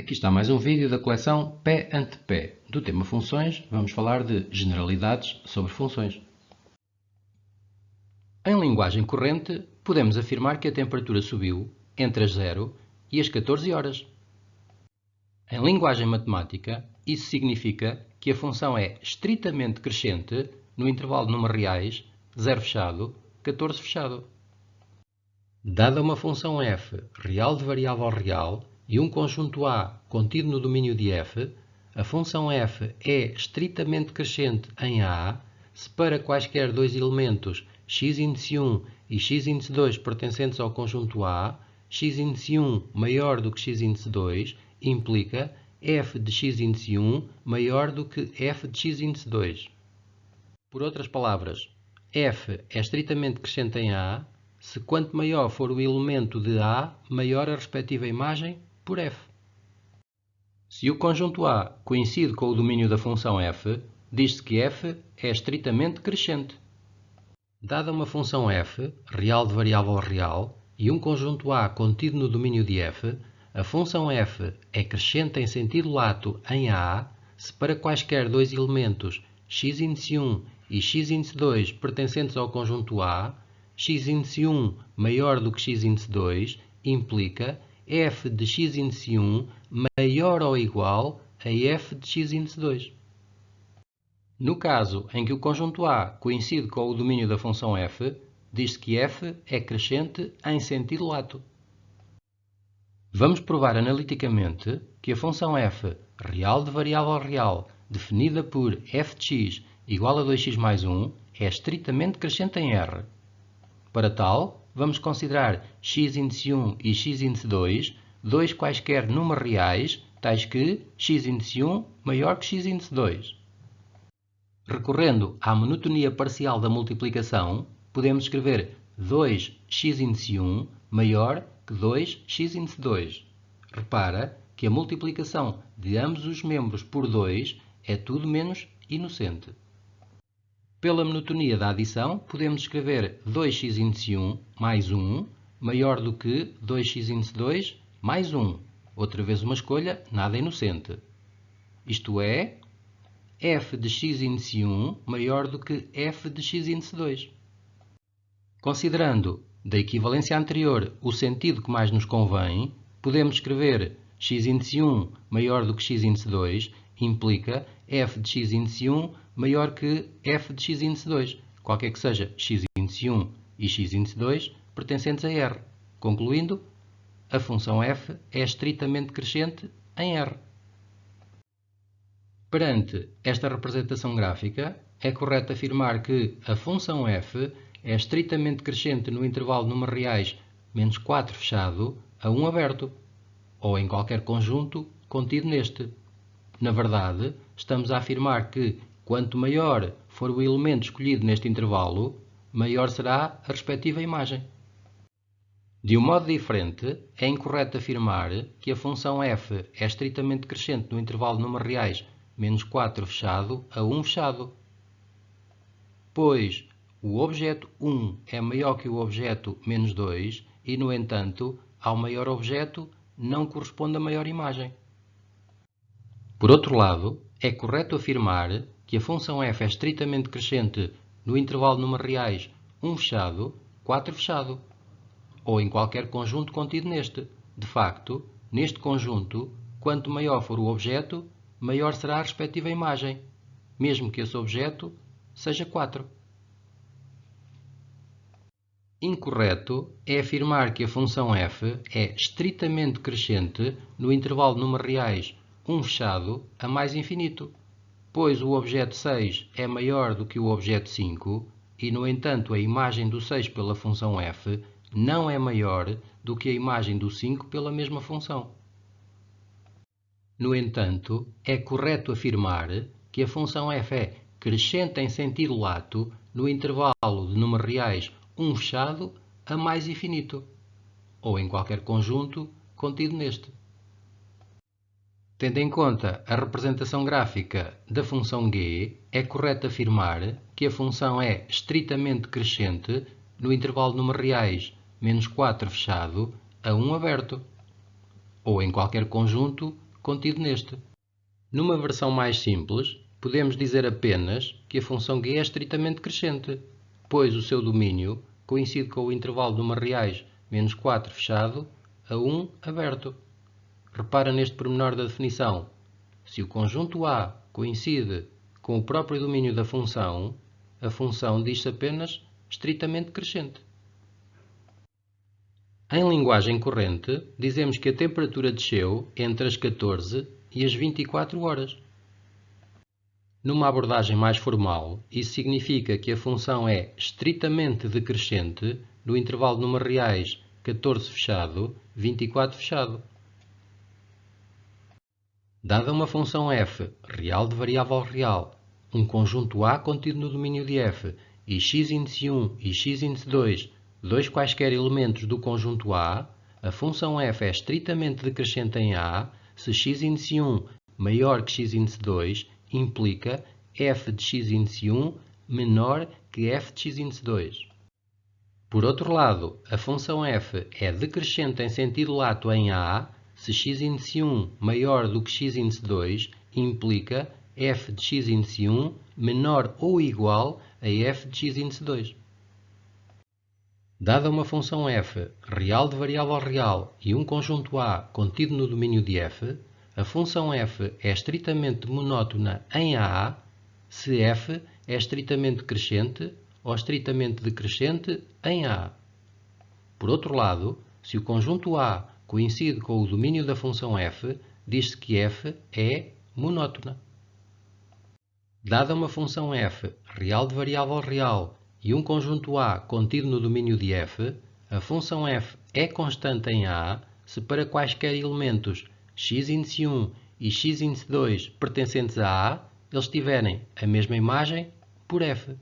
Aqui está mais um vídeo da coleção Pé ante Pé. Do tema funções, vamos falar de generalidades sobre funções. Em linguagem corrente, podemos afirmar que a temperatura subiu entre as 0 e as 14 horas. Em linguagem matemática, isso significa que a função é estritamente crescente no intervalo de números reais 0 fechado, 14 fechado. Dada uma função f real de variável real e um conjunto A contido no domínio de f, a função f é estritamente crescente em A se para quaisquer dois elementos x índice 1 e x índice 2 pertencentes ao conjunto A, x índice 1 maior do que x índice 2 implica f de x índice 1 maior do que f de x índice 2. Por outras palavras, f é estritamente crescente em A se quanto maior for o elemento de A, maior a respectiva imagem por f. Se o conjunto A coincide com o domínio da função f, diz-se que f é estritamente crescente. Dada uma função f, real de variável real, e um conjunto A contido no domínio de f, a função f é crescente em sentido lato em A se para quaisquer dois elementos x índice 1 e x índice 2 pertencentes ao conjunto A, x índice 1 maior do que x índice 2 implica f de x índice 1 maior ou igual a f de x índice 2. No caso em que o conjunto A coincide com o domínio da função f, diz-se que f é crescente em sentido lato. Vamos provar analiticamente que a função f real de variável real definida por f de x igual a 2x mais 1 é estritamente crescente em R. Para tal, vamos considerar x índice 1 e x índice 2, dois quaisquer números reais, tais que x índice 1 maior que x índice 2. Recorrendo à monotonia parcial da multiplicação, podemos escrever 2x índice 1 maior que 2x índice 2. Repara que a multiplicação de ambos os membros por 2 é tudo menos inocente. Pela monotonia da adição, podemos escrever 2x índice 1 mais 1 maior do que 2x índice 2 mais 1. Outra vez uma escolha nada inocente. Isto é, f de x índice 1 maior do que f de x índice 2. Considerando da equivalência anterior o sentido que mais nos convém, podemos escrever x índice 1 maior do que x índice 2 implica f de x índice 1 maior que f de x índice 2, qualquer que seja x índice 1 e x índice 2 pertencentes a R. Concluindo, a função f é estritamente crescente em R. Perante esta representação gráfica, é correto afirmar que a função f é estritamente crescente no intervalo de números reais menos 4 fechado a 1 aberto, ou em qualquer conjunto contido neste. Na verdade, estamos a afirmar que, quanto maior for o elemento escolhido neste intervalo, maior será a respectiva imagem. De um modo diferente, é incorreto afirmar que a função f é estritamente crescente no intervalo de números reais menos 4 fechado a 1 fechado, pois o objeto 1 é maior que o objeto menos 2 e, no entanto, ao maior objeto não corresponde a maior imagem. Por outro lado, é correto afirmar que a função f é estritamente crescente no intervalo de números reais 1 fechado, 4 fechado, ou em qualquer conjunto contido neste. De facto, neste conjunto, quanto maior for o objeto, maior será a respectiva imagem, mesmo que esse objeto seja 4. Incorreto é afirmar que a função f é estritamente crescente no intervalo de números reais 1 fechado a mais infinito, pois o objeto 6 é maior do que o objeto 5 e, no entanto, a imagem do 6 pela função f não é maior do que a imagem do 5 pela mesma função. No entanto, é correto afirmar que a função f é crescente em sentido lato no intervalo de números reais 1 fechado a mais infinito, ou em qualquer conjunto contido neste. Tendo em conta a representação gráfica da função g, é correto afirmar que a função é estritamente crescente no intervalo de números reais menos 4 fechado a 1 aberto, ou em qualquer conjunto contido neste. Numa versão mais simples, podemos dizer apenas que a função g é estritamente crescente, pois o seu domínio coincide com o intervalo de número reais menos 4 fechado a 1 aberto. Repara neste pormenor da definição. Se o conjunto A coincide com o próprio domínio da função, a função diz-se apenas estritamente crescente. Em linguagem corrente, dizemos que a temperatura desceu entre as 14 e as 24 horas. Numa abordagem mais formal, isso significa que a função é estritamente decrescente no intervalo de número reais 14 fechado, 24 fechado. Dada uma função f, real de variável real, um conjunto A contido no domínio de f, e x índice 1 e x índice 2, dois quaisquer elementos do conjunto A, a função f é estritamente decrescente em A se x índice 1 maior que x índice 2 implica f de x índice 1 menor que f de x índice 2. Por outro lado, a função f é decrescente em sentido lato em A se x índice 1 maior do que x índice 2 implica f de x índice 1 menor ou igual a f de x índice 2. Dada uma função f, real de variável real, e um conjunto A contido no domínio de f, a função f é estritamente monótona em A se f é estritamente crescente ou estritamente decrescente em A. Por outro lado, se o conjunto A coincide com o domínio da função f, diz-se que f é monótona. Dada uma função f, real de variável real, e um conjunto A contido no domínio de f, a função f é constante em A se para quaisquer elementos x índice 1 e x índice 2 pertencentes a A, eles tiverem a mesma imagem por f.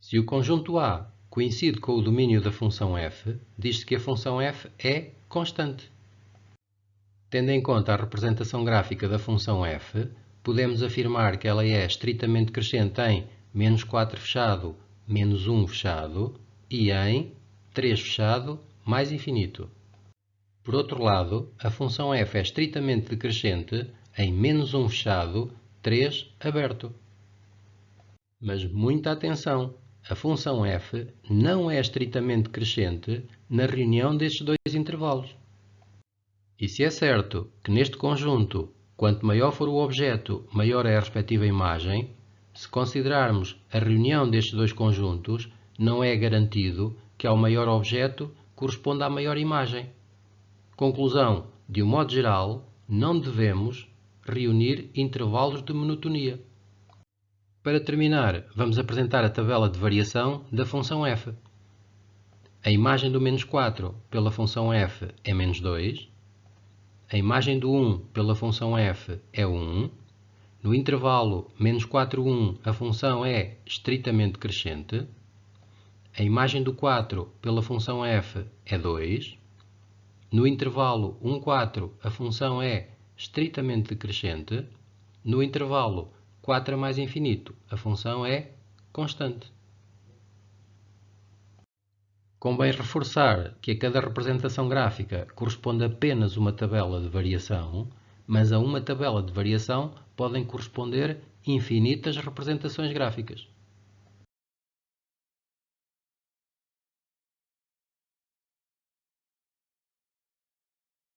Se o conjunto A coincide com o domínio da função f, diz-se que a função f é constante. Tendo em conta a representação gráfica da função f, podemos afirmar que ela é estritamente crescente em menos 4 fechado, menos 1 fechado e em 3 fechado, mais infinito. Por outro lado, a função f é estritamente decrescente em menos 1 fechado, 3 aberto. Mas muita atenção! A função f não é estritamente crescente na reunião destes dois intervalos. E se é certo que neste conjunto, quanto maior for o objeto, maior é a respectiva imagem, se considerarmos a reunião destes dois conjuntos, não é garantido que ao maior objeto corresponda à maior imagem. Conclusão: de um modo geral, não devemos reunir intervalos de monotonia. Para terminar, vamos apresentar a tabela de variação da função f. A imagem do menos 4 pela função f é menos 2. A imagem do 1 pela função f é 1. No intervalo menos 4, 1, a função é estritamente crescente. A imagem do 4 pela função f é 2. No intervalo 1, 4, a função é estritamente decrescente. No intervalo 4 a mais infinito, a função é constante. Convém reforçar que a cada representação gráfica corresponde apenas uma tabela de variação, mas a uma tabela de variação podem corresponder infinitas representações gráficas.